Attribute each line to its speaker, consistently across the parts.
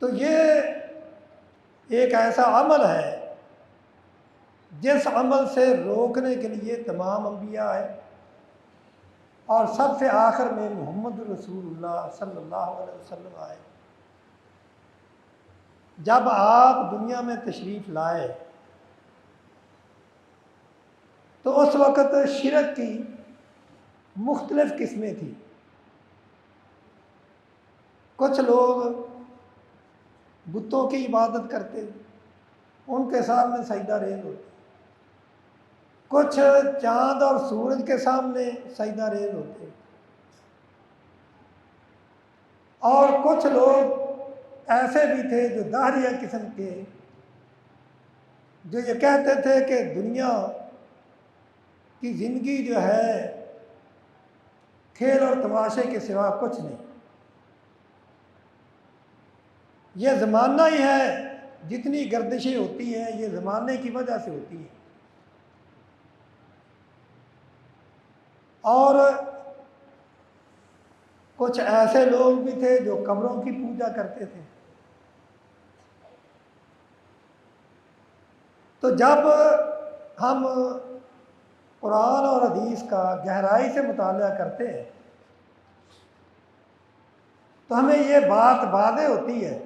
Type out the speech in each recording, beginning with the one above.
Speaker 1: तो ये एक ऐसा अमल है जिस अमल से रोकने के लिए तमाम अंबिया आए और सबसे आखिर में मोहम्मद रसूलुल्लाह सल्लल्लाहु अलैहि वसल्लम आए। जब आप दुनिया में तशरीफ़ लाए तो उस वक़्त शिरक की मुख्तलिफ़ किस्में थी। कुछ लोग बुतों की इबादत करते, उनके सामने सजदा रेज़ होते। कुछ चाँद और सूरज के सामने सजदा रेज़ होते और कुछ लोग ऐसे भी थे जो दाहरिया किस्म के, जो ये कहते थे कि दुनिया की ज़िंदगी जो है खेल और तमाशे के सिवा कुछ नहीं, ये ज़माना ही है। जितनी गर्दिशें होती हैं ये ज़माने की वजह से होती हैं। और कुछ ऐसे लोग भी थे जो कब्रों की पूजा करते थे। तो जब हम कुरान और हदीस का गहराई से मुताला करते हैं तो हमें ये बात वाज़ेह होती है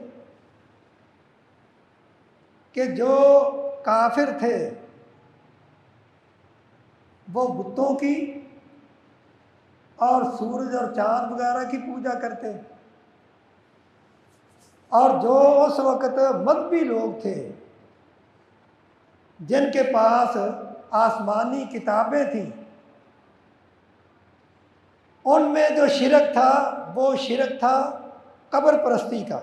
Speaker 1: कि जो काफिर थे वो बुतों की और सूरज और चाँद वगैरह की पूजा करते, और जो उस वक़्त मज़हबी लोग थे जिनके पास आसमानी किताबें थीं, उनमें जो शिरक था वो शिरक था कब्र परस्ती का।